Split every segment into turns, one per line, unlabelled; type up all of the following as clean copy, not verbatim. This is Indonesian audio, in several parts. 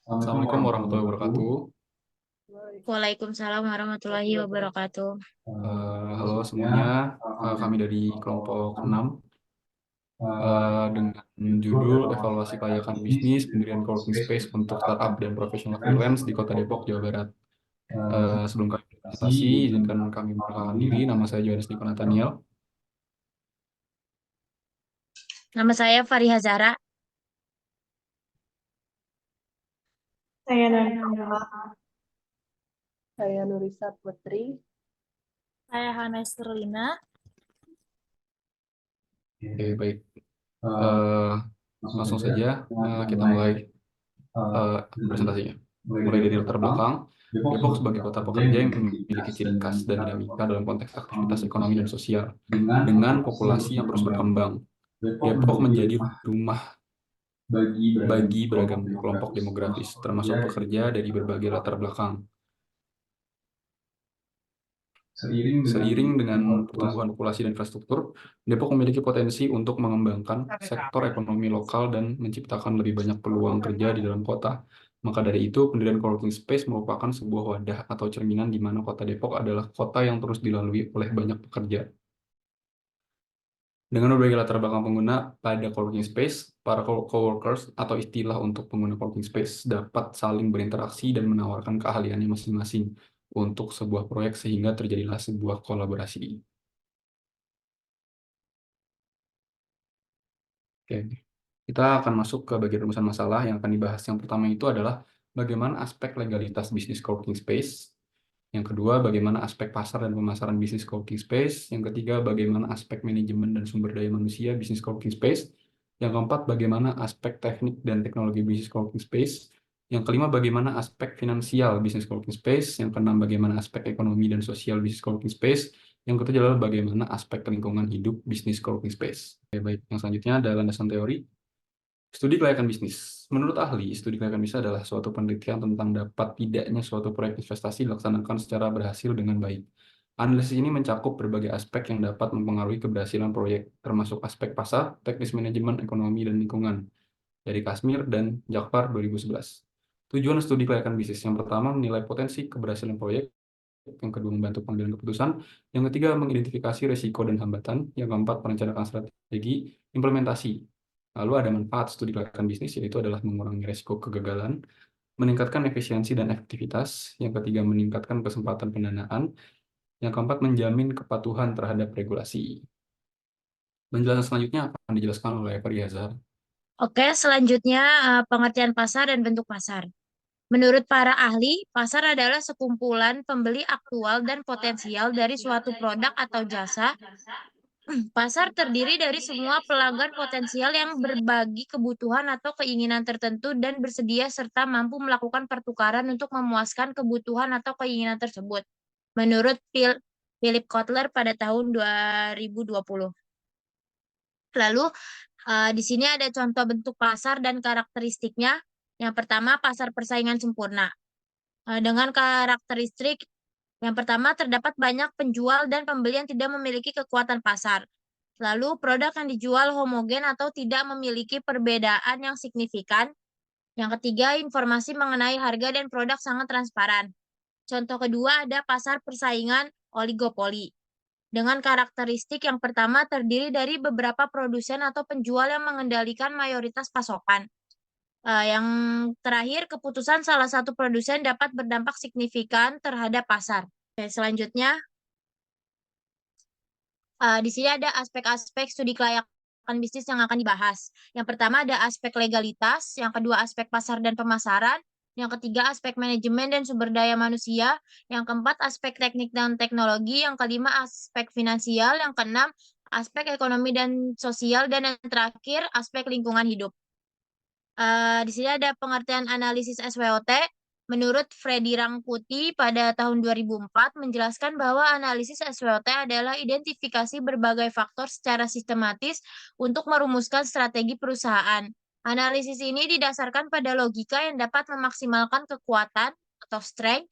Assalamualaikum warahmatullahi wabarakatuh.
Waalaikumsalam warahmatullahi wabarakatuh.
Halo semuanya, kami dari kelompok 6 dengan judul Evaluasi Kelayakan Bisnis, Pendirian Coworking Space untuk Startup dan Profesional Freelance di Kota Depok, Jawa Barat. Sebelum kami presentasi, izinkan kami memperkenalkan diri. Nama saya Johannes Niko Nathaniel.
Nama saya Fariha Zara.
Saya Nanda, saya Nurisa Putri.
Saya Hana Serlina.
Oke, baik. Langsung saja kita mulai presentasinya. Mulai dari latar belakang, Depok sebagai kota pekerja yang memiliki ciri khas dan dinamika dalam konteks aktivitas ekonomi dan sosial, dengan populasi yang terus berkembang. Depok menjadi rumah bagi beragam kelompok demografis, termasuk pekerja dari berbagai latar belakang. Seiring dengan pertumbuhan populasi dan infrastruktur, Depok memiliki potensi untuk mengembangkan sektor ekonomi lokal dan menciptakan lebih banyak peluang kerja di dalam kota. Maka dari itu, pendirian coworking space merupakan sebuah wadah atau cerminan di mana kota Depok adalah kota yang terus dilalui oleh banyak pekerja. Dengan berbagai latar belakang pengguna pada coworking space, para coworkers atau istilah untuk pengguna coworking space dapat saling berinteraksi dan menawarkan keahliannya masing-masing untuk sebuah proyek sehingga terjadilah sebuah kolaborasi. Oke, kita akan masuk ke bagian rumusan masalah yang akan dibahas. Yang pertama itu adalah bagaimana aspek legalitas bisnis coworking space. Yang kedua, bagaimana aspek pasar dan pemasaran bisnis coworking space. Yang ketiga, bagaimana aspek manajemen dan sumber daya manusia bisnis coworking space. Yang keempat, bagaimana aspek teknik dan teknologi bisnis coworking space. Yang kelima, bagaimana aspek finansial bisnis coworking space. Yang keenam, bagaimana aspek ekonomi dan sosial bisnis coworking space. Yang ketujuh adalah bagaimana aspek lingkungan hidup bisnis coworking space. Oke, baik. Yang selanjutnya adalah landasan teori. Studi kelayakan bisnis. Menurut ahli, studi kelayakan bisnis adalah suatu penelitian tentang dapat tidaknya suatu proyek investasi dilaksanakan secara berhasil dengan baik. Analisis ini mencakup berbagai aspek yang dapat mempengaruhi keberhasilan proyek, termasuk aspek pasar, teknis manajemen, ekonomi, dan lingkungan. Dari Kasmir dan Jakfar 2011. Tujuan studi kelayakan bisnis yang pertama menilai potensi keberhasilan proyek, yang kedua membantu pengambilan keputusan, yang ketiga mengidentifikasi risiko dan hambatan, yang keempat merencanakan strategi implementasi. Lalu ada manfaat studi kelayakan bisnis, yaitu adalah mengurangi risiko kegagalan, meningkatkan efisiensi dan efektivitas, yang ketiga meningkatkan kesempatan pendanaan, yang keempat menjamin kepatuhan terhadap regulasi. Penjelasan selanjutnya akan dijelaskan oleh Faria Zahar.
Oke, selanjutnya pengertian pasar dan bentuk pasar. Menurut para ahli, pasar adalah sekumpulan pembeli aktual dan potensial dari suatu produk atau jasa. Pasar terdiri dari semua pelanggan potensial yang berbagi kebutuhan atau keinginan tertentu dan bersedia serta mampu melakukan pertukaran untuk memuaskan kebutuhan atau keinginan tersebut. Menurut Philip Kotler pada tahun 2020. Lalu di sini ada contoh bentuk pasar dan karakteristiknya. Yang pertama, pasar persaingan sempurna. Dengan karakteristik yang pertama, terdapat banyak penjual dan pembeli yang tidak memiliki kekuatan pasar. Lalu, produk yang dijual homogen atau tidak memiliki perbedaan yang signifikan. Yang ketiga, informasi mengenai harga dan produk sangat transparan. Contoh kedua ada pasar persaingan oligopoli. Dengan karakteristik yang pertama terdiri dari beberapa produsen atau penjual yang mengendalikan mayoritas pasokan. Yang terakhir, keputusan salah satu produsen dapat berdampak signifikan terhadap pasar. Oke, selanjutnya, di sini ada aspek-aspek studi kelayakan bisnis yang akan dibahas. Yang pertama ada aspek legalitas, yang kedua aspek pasar dan pemasaran, yang ketiga aspek manajemen dan sumber daya manusia, yang keempat aspek teknik dan teknologi, yang kelima aspek finansial, yang keenam aspek ekonomi dan sosial, dan yang terakhir aspek lingkungan hidup. Di sini ada pengertian analisis SWOT. Menurut Freddy Rangkuti pada tahun 2004 menjelaskan bahwa analisis SWOT adalah identifikasi berbagai faktor secara sistematis untuk merumuskan strategi perusahaan. Analisis ini didasarkan pada logika yang dapat memaksimalkan kekuatan atau strength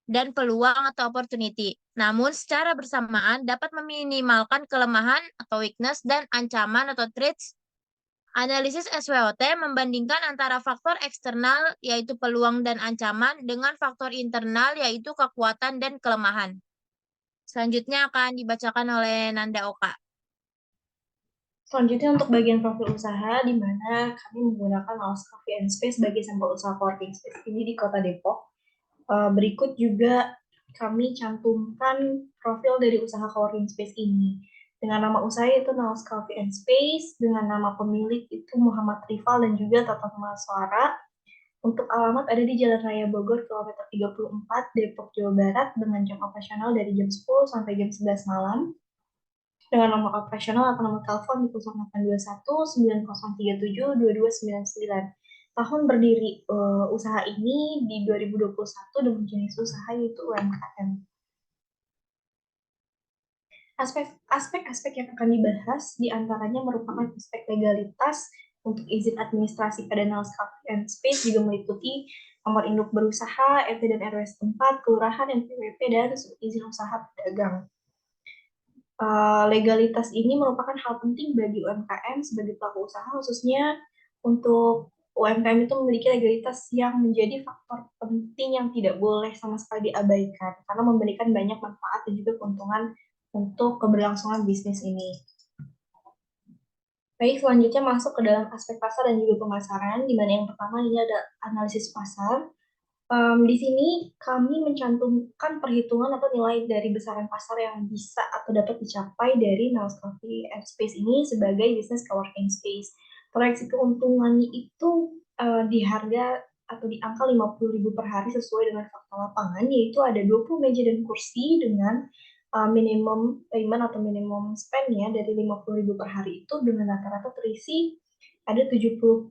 dan peluang atau opportunity. Namun secara bersamaan dapat meminimalkan kelemahan atau weakness dan ancaman atau threats Analisis SWOT membandingkan antara faktor eksternal yaitu peluang dan ancaman dengan faktor internal yaitu kekuatan dan kelemahan. Selanjutnya akan dibacakan oleh Nanda Oka.
Selanjutnya untuk bagian profil usaha, di mana kami menggunakan Naos Coffee and Space sebagai sampel usaha coworking space ini di Kota Depok. Berikut juga kami cantumkan profil dari usaha coworking space ini. Dengan nama usaha itu Naos Coffee and Space, dengan nama pemilik itu Muhammad Rifal dan juga Tata Maswara. Untuk alamat ada di Jalan Raya Bogor, kilometer 34, Depok, Jawa Barat, dengan jam operasional dari jam 10 sampai jam 11 malam. Dengan nomor operasional atau nomor telepon di 0821 9037 2299. Tahun berdiri usaha ini di 2021 dengan jenis usaha yaitu UMKM. Aspek-aspek yang akan dibahas diantaranya merupakan aspek legalitas untuk izin administrasi pada Naos Coffee and Space juga meliputi nomor induk berusaha, RT dan RW setempat, kelurahan, NPWP, dan izin usaha pedagang. Legalitas ini merupakan hal penting bagi UMKM sebagai pelaku usaha, khususnya untuk UMKM itu memiliki legalitas yang menjadi faktor penting yang tidak boleh sama sekali diabaikan, karena memberikan banyak manfaat dan juga keuntungan untuk keberlangsungan bisnis ini. Baik, selanjutnya masuk ke dalam aspek pasar dan juga pemasaran, di mana yang pertama ini ada analisis pasar. Di sini kami mencantumkan perhitungan atau nilai dari besaran pasar yang bisa atau dapat dicapai dari Naos Coffee and Space ini sebagai bisnis coworking space. Proyeksi keuntungannya itu di harga atau di angka 50.000 per hari sesuai dengan fakta lapangan, yaitu ada 20 meja dan kursi dengan minimum payment atau minimum spend-nya dari 50.000 per hari itu dengan rata-rata terisi ada 70%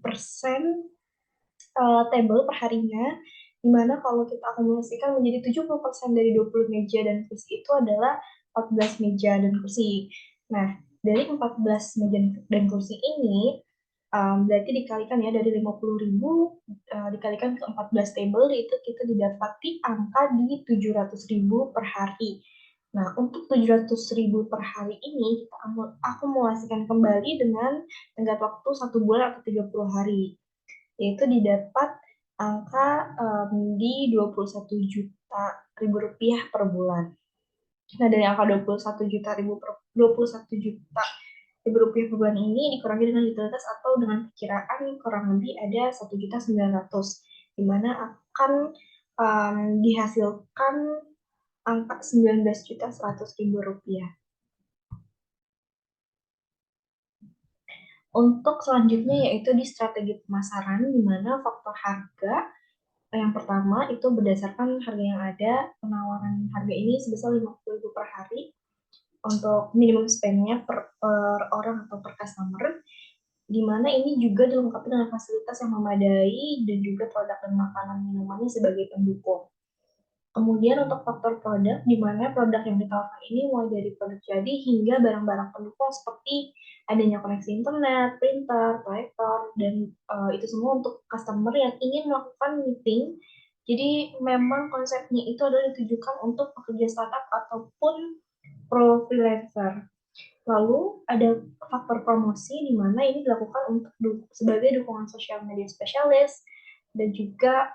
table per harinya, di mana kalau kita akumulasikan menjadi 70% dari 20 meja dan kursi itu adalah 14 meja dan kursi. Nah, dari 14 meja dan kursi ini, berarti dikalikan ya dari 50.000 dikalikan ke 14 table, itu kita didapati angka di 700.000 per hari. Nah, untuk 700.000 per hari ini, kita akumulasikan kembali dengan tenggat waktu 1 bulan atau 30 hari. Yaitu didapat angka di 21 juta ribu rupiah per bulan. Nah, dari angka 21 juta ribu rupiah per bulan ini dikurangi dengan utilitas atau dengan perkiraan kurang lebih ada 1.900.000, di mana akan dihasilkan angka 19.100.000 rupiah. Untuk selanjutnya yaitu di strategi pemasaran, di mana faktor harga yang pertama itu berdasarkan harga yang ada, penawaran harga ini sebesar 50.000 per hari untuk minimum spend-nya per orang atau per customer, di mana ini juga dilengkapi dengan fasilitas yang memadai dan juga produk dan makanan minumannya sebagai pendukung. Kemudian untuk faktor produk, di mana produk yang ditawarkan ini mulai dari produk jadi hingga barang-barang pendukung seperti adanya koneksi internet, printer, proyektor, dan itu semua untuk customer yang ingin melakukan meeting. Jadi memang konsepnya itu adalah ditujukan untuk pekerja startup ataupun pro freelancer. Lalu ada faktor promosi, di mana ini dilakukan untuk sebagai dukungan sosial media spesialis, dan juga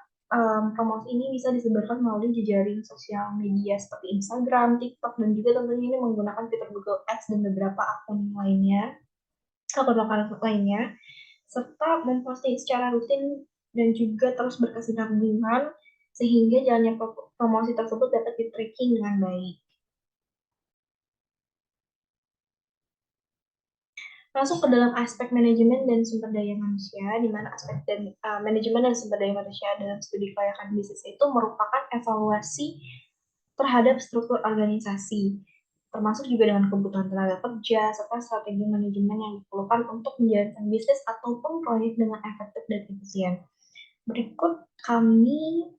promosi ini bisa disebarkan melalui jejaring sosial media seperti Instagram, TikTok, dan juga tentunya ini menggunakan fitur Google Ads dan beberapa akun lokal lainnya, serta memposting secara rutin dan juga terus berkesinambungan sehingga jalannya promosi tersebut dapat di-tracking dengan baik. Masuk ke dalam aspek manajemen dan sumber daya manusia, di mana aspek manajemen dan sumber daya manusia dalam studi kelayakan bisnis itu merupakan evaluasi terhadap struktur organisasi, termasuk juga dengan kebutuhan tenaga kerja, serta strategi manajemen yang diperlukan untuk menjalankan bisnis ataupun proyek dengan efektif dan efisien. Berikut kami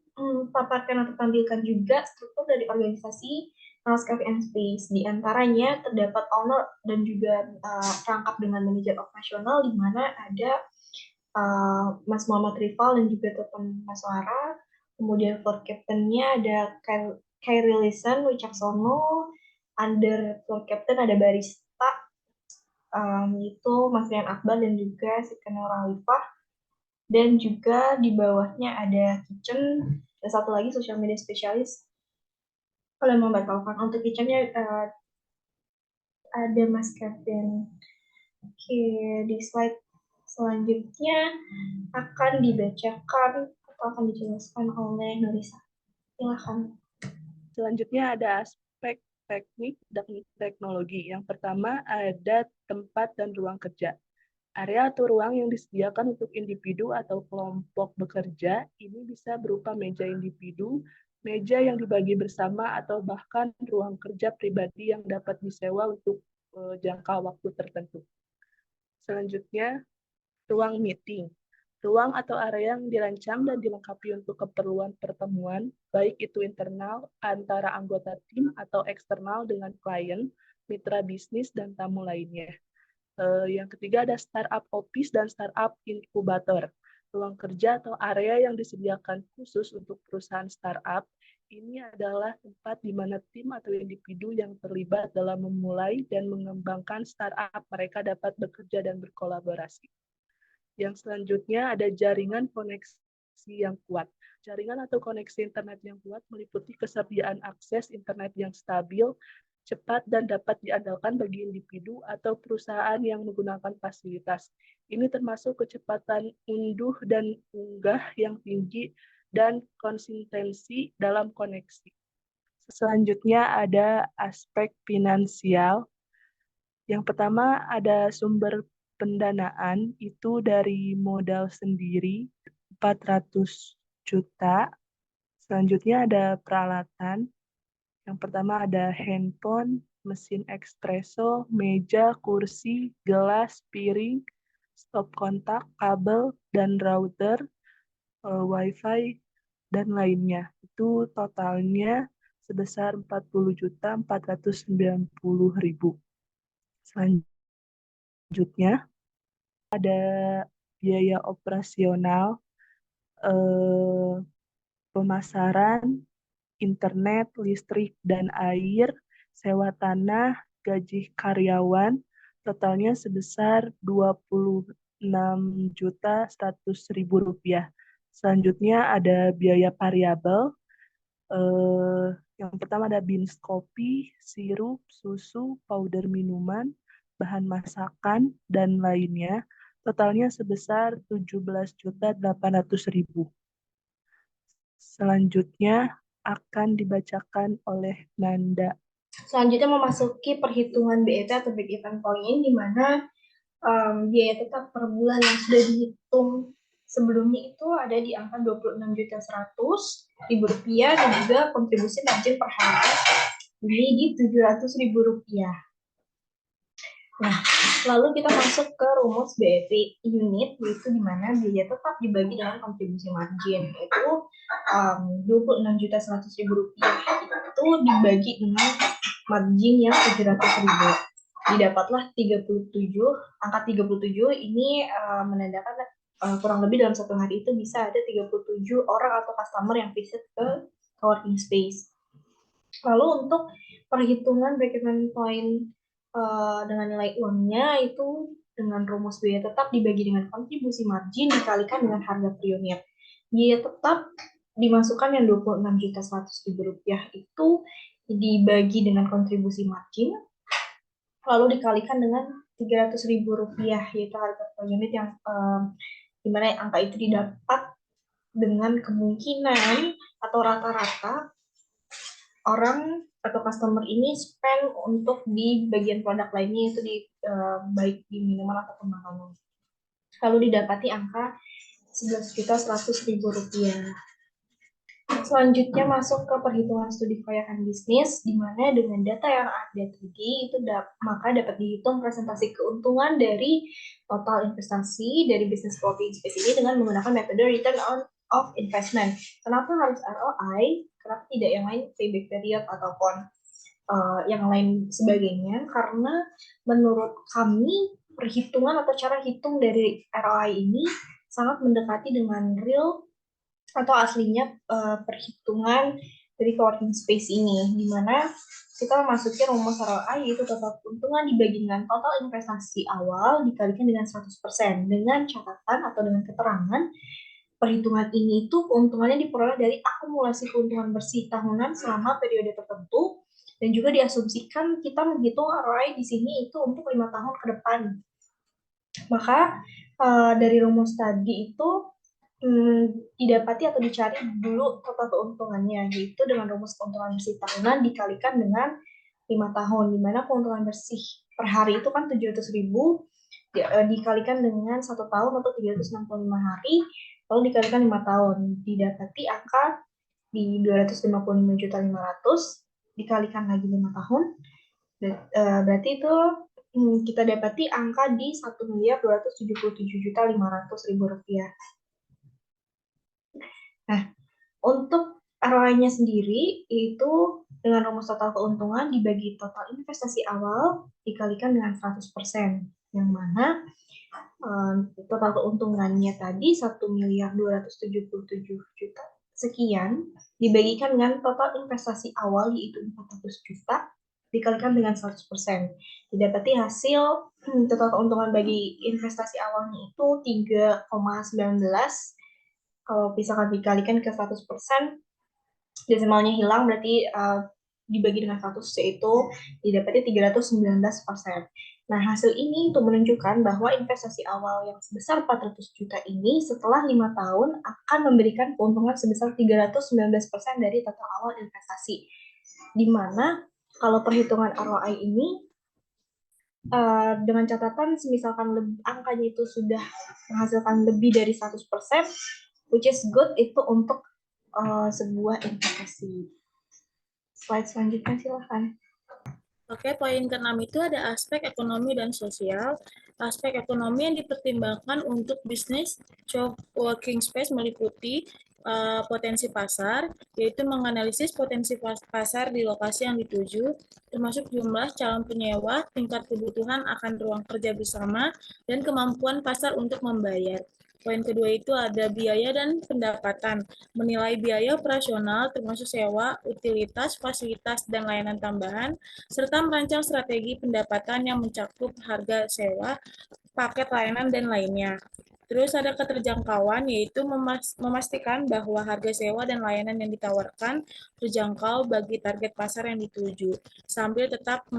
paparkan atau tampilkan juga struktur dari organisasi Naos Coffee and Space. Di antaranya terdapat owner dan juga perangkap dengan manajer operasional, di mana ada Mas Muhammad Rifal dan juga Tuan Maswara. Kemudian floor captain-nya ada Khairil Lisan Wicaksono, under floor captain ada barista itu Mas Rian Akbar dan juga Siti Nurhalifah. Dan juga di bawahnya ada kitchen, dan satu lagi social media spesialis. Kalau mau batalkan untuk kitchennya ada Mas Kevin. Oke, di slide selanjutnya akan dibacakan atau akan dijelaskan oleh Norisa. Silakan.
Selanjutnya ada aspek teknik dan teknologi. Yang pertama ada tempat dan ruang kerja. Area atau ruang yang disediakan untuk individu atau kelompok bekerja ini bisa berupa meja individu, meja yang dibagi bersama, atau bahkan ruang kerja pribadi yang dapat disewa untuk jangka waktu tertentu. Selanjutnya, ruang meeting. Ruang atau area yang dirancang dan dilengkapi untuk keperluan pertemuan, baik itu internal antara anggota tim atau eksternal dengan klien, mitra bisnis, dan tamu lainnya. Yang ketiga ada startup office dan startup inkubator. Ruang kerja atau area yang disediakan khusus untuk perusahaan startup ini adalah tempat di mana tim atau individu yang terlibat dalam memulai dan mengembangkan startup mereka dapat bekerja dan berkolaborasi. Yang selanjutnya ada jaringan koneksi yang kuat. Jaringan atau koneksi internet yang kuat meliputi kesediaan akses internet yang stabil, cepat, dan dapat diandalkan bagi individu atau perusahaan yang menggunakan fasilitas. Ini termasuk kecepatan unduh dan unggah yang tinggi dan konsistensi dalam koneksi. Selanjutnya ada aspek finansial. Yang pertama ada sumber pendanaan, itu dari modal sendiri 400 juta. Selanjutnya ada peralatan. Yang pertama ada handphone, mesin espresso, meja, kursi, gelas, piring, stop kontak, kabel, dan router, wifi, dan lainnya. Itu totalnya sebesar 40.490.000. Selanjutnya ada biaya operasional, pemasaran, internet, listrik, dan air, sewa tanah, gaji karyawan, totalnya sebesar Rp26.100.000. Selanjutnya ada biaya variabel. Yang pertama ada bins kopi, sirup, susu, powder minuman, bahan masakan, dan lainnya. Totalnya sebesar Rp17.800.000. Selanjutnya akan dibacakan oleh Nanda.
Selanjutnya memasuki perhitungan BEP atau break even point, di mana biaya tetap per bulan yang sudah dihitung sebelumnya itu ada di angka Rp26.100.000 dan juga kontribusi margin per hari ini di Rp700.000. Nah, lalu kita masuk ke rumus BEP unit, yaitu di mana biaya tetap dibagi dengan kontribusi margin, yaitu Rp26.100.000 itu dibagi dengan margin yang Rp700.000. Didapatlah 37, angka 37 ini menandakan kurang lebih dalam satu hari itu bisa ada 37 orang atau customer yang visit ke coworking space. Lalu untuk perhitungan break-even point dengan nilai uangnya itu dengan rumus biaya tetap dibagi dengan kontribusi margin dikalikan dengan harga per unit. Biaya tetap dimasukkan yang Rp26.100.000 itu dibagi dengan kontribusi margin, lalu dikalikan dengan Rp300.000, yaitu harga per unit yang dimana angka itu didapat dengan kemungkinan atau rata-rata orang atau customer ini spend untuk di bagian produk lainnya, itu di baik di minuman ataupun makanan. Lalu didapati angka Rp11.100.000. Selanjutnya masuk ke perhitungan studi kelayakan bisnis, di mana dengan data yang ada tadi itu maka dapat dihitung presentasi keuntungan dari total investasi dari bisnis coworking space ini dengan menggunakan metode return of investment. Kenapa harus ROI? Kenapa tidak yang lain, payback period ataupun yang lain sebagainya? Karena menurut kami perhitungan atau cara hitung dari ROI ini sangat mendekati dengan real atau aslinya perhitungan dari coworking space ini, di mana kita memasuki rumus ROI, yaitu total keuntungan dibagi dengan total investasi awal dikalikan dengan 100%, dengan catatan atau dengan keterangan perhitungan ini itu keuntungannya diperoleh dari akumulasi keuntungan bersih tahunan selama periode tertentu, dan juga diasumsikan kita menghitung ROI di sini itu untuk 5 tahun ke depan. Maka dari rumus tadi itu didapati atau dicari dulu total keuntungannya, yaitu dengan rumus keuntungan bersih tahunan dikalikan dengan 5 tahun, di mana keuntungan bersih per hari itu kan 700.000, dikalikan dengan 1 tahun atau 365 hari, lalu dikalikan 5 tahun, didapati angka di 255.500.000, dikalikan lagi 5 tahun, berarti itu kita dapati angka di 1.277.500.000 rupiah. Nah, untuk ROI-nya sendiri itu dengan rumus total keuntungan dibagi total investasi awal dikalikan dengan 100%, yang mana total keuntungannya tadi 1.277.000.000 sekian dibagikan dengan total investasi awal yaitu 400 juta dikalikan dengan 100%. Didapati hasil total keuntungan bagi investasi awalnya itu 3,19. Kalau misalkan dikalikan ke 100%, desimalnya hilang, berarti dibagi dengan 100, yaitu didapati 319%. Nah, hasil ini untuk menunjukkan bahwa investasi awal yang sebesar 400 juta ini setelah 5 tahun akan memberikan keuntungan sebesar 319% dari total awal investasi. Di mana kalau perhitungan ROI ini dengan catatan misalkan angkanya itu sudah menghasilkan lebih dari 100%, which is good itu untuk sebuah investasi. Slide selanjutnya silahkan.
Oke, poin ke-6 itu ada aspek ekonomi dan sosial. Aspek ekonomi yang dipertimbangkan untuk bisnis co-working space meliputi potensi pasar, yaitu menganalisis potensi pasar di lokasi yang dituju, termasuk jumlah calon penyewa, tingkat kebutuhan akan ruang kerja bersama, dan kemampuan pasar untuk membayar. Poin kedua itu ada biaya dan pendapatan, menilai biaya operasional termasuk sewa, utilitas, fasilitas, dan layanan tambahan, serta merancang strategi pendapatan yang mencakup harga sewa, paket layanan, dan lainnya. Terus ada keterjangkauan, yaitu memastikan bahwa harga sewa dan layanan yang ditawarkan terjangkau bagi target pasar yang dituju, sambil tetap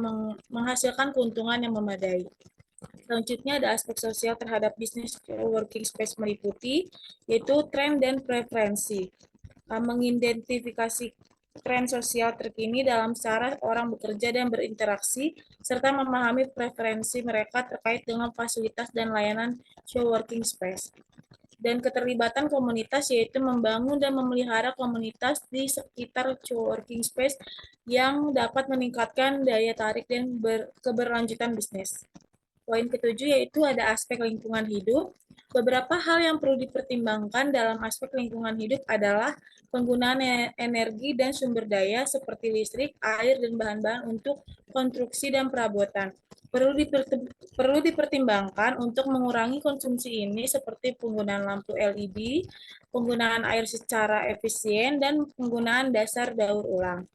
menghasilkan keuntungan yang memadai. Selanjutnya ada aspek sosial terhadap bisnis working space meliputi, yaitu tren dan preferensi. Mengidentifikasi tren sosial terkini dalam cara orang bekerja dan berinteraksi, serta memahami preferensi mereka terkait dengan fasilitas dan layanan co-working space. Dan keterlibatan komunitas, yaitu membangun dan memelihara komunitas di sekitar co-working space yang dapat meningkatkan daya tarik dan keberlanjutan bisnis. Poin ketujuh yaitu ada aspek lingkungan hidup. Beberapa hal yang perlu dipertimbangkan dalam aspek lingkungan hidup adalah penggunaan energi dan sumber daya seperti listrik, air, dan bahan-bahan untuk konstruksi dan perabotan. Perlu dipertimbangkan untuk mengurangi konsumsi ini seperti penggunaan lampu LED, penggunaan air secara efisien, dan penggunaan dasar daur ulang.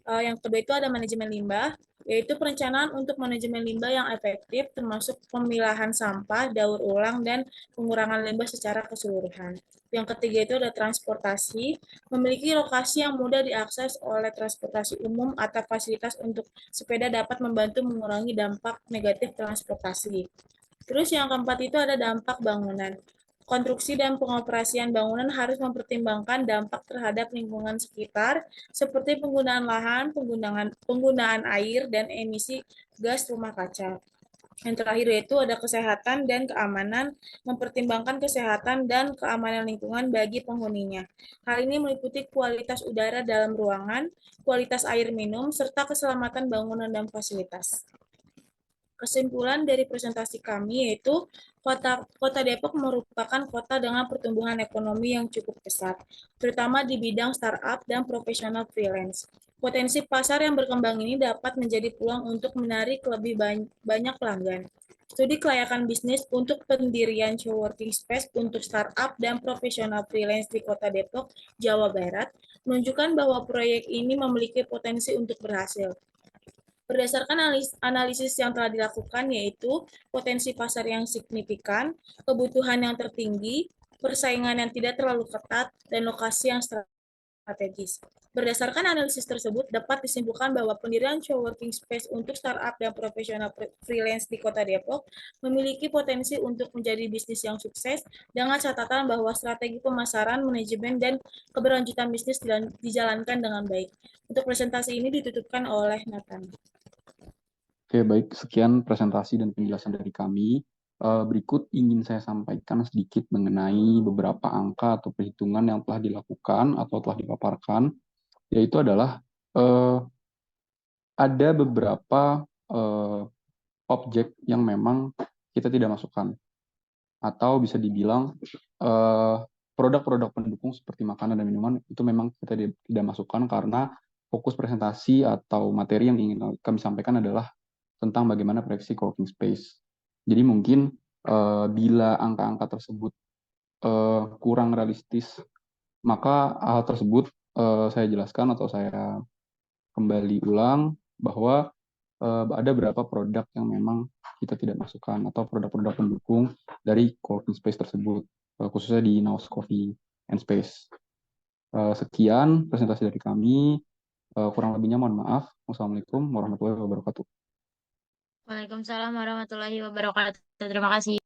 Yang kedua itu ada manajemen limbah, yaitu perencanaan untuk manajemen limbah yang efektif, termasuk pemilahan sampah, daur ulang, dan pengurangan limbah secara keseluruhan. Yang ketiga itu ada transportasi, memiliki lokasi yang mudah diakses oleh transportasi umum atau fasilitas untuk sepeda dapat membantu mengurangi dampak negatif transportasi. Terus yang keempat itu ada dampak bangunan. Konstruksi dan pengoperasian bangunan harus mempertimbangkan dampak terhadap lingkungan sekitar, seperti penggunaan lahan, penggunaan air, dan emisi gas rumah kaca. Yang terakhir yaitu ada kesehatan dan keamanan, mempertimbangkan kesehatan dan keamanan lingkungan bagi penghuninya. Hal ini meliputi kualitas udara dalam ruangan, kualitas air minum, serta keselamatan bangunan dan fasilitas. Kesimpulan dari presentasi kami yaitu Kota Depok merupakan kota dengan pertumbuhan ekonomi yang cukup pesat, terutama di bidang startup dan profesional freelance. Potensi pasar yang berkembang ini dapat menjadi peluang untuk menarik lebih banyak pelanggan. Studi kelayakan bisnis untuk pendirian co-working space untuk startup dan profesional freelance di Kota Depok, Jawa Barat menunjukkan bahwa proyek ini memiliki potensi untuk berhasil. Berdasarkan analisis yang telah dilakukan, yaitu potensi pasar yang signifikan, kebutuhan yang tertinggi, persaingan yang tidak terlalu ketat, dan lokasi yang strategis. Berdasarkan analisis tersebut, dapat disimpulkan bahwa pendirian coworking space untuk startup dan profesional freelance di Kota Depok memiliki potensi untuk menjadi bisnis yang sukses dengan catatan bahwa strategi pemasaran, manajemen, dan keberlanjutan bisnis dijalankan dengan baik. Untuk presentasi ini ditutupkan oleh Nathan.
Oke, baik. Sekian presentasi dan penjelasan dari kami. Berikut ingin saya sampaikan sedikit mengenai beberapa angka atau perhitungan yang telah dilakukan atau telah dipaparkan, yaitu adalah ada beberapa objek yang memang kita tidak masukkan, atau bisa dibilang produk-produk pendukung seperti makanan dan minuman itu memang kita tidak masukkan karena fokus presentasi atau materi yang ingin kami sampaikan adalah tentang bagaimana proyeksi coworking space. Jadi mungkin bila angka-angka tersebut kurang realistis, maka hal tersebut saya jelaskan atau saya kembali ulang bahwa ada beberapa produk yang memang kita tidak masukkan atau produk-produk pendukung dari coworking space tersebut, khususnya di Naos Coffee and Space. Sekian presentasi dari kami. Kurang lebihnya mohon maaf. Wassalamualaikum warahmatullahi wabarakatuh.
Waalaikumsalam warahmatullahi wabarakatuh. Terima kasih.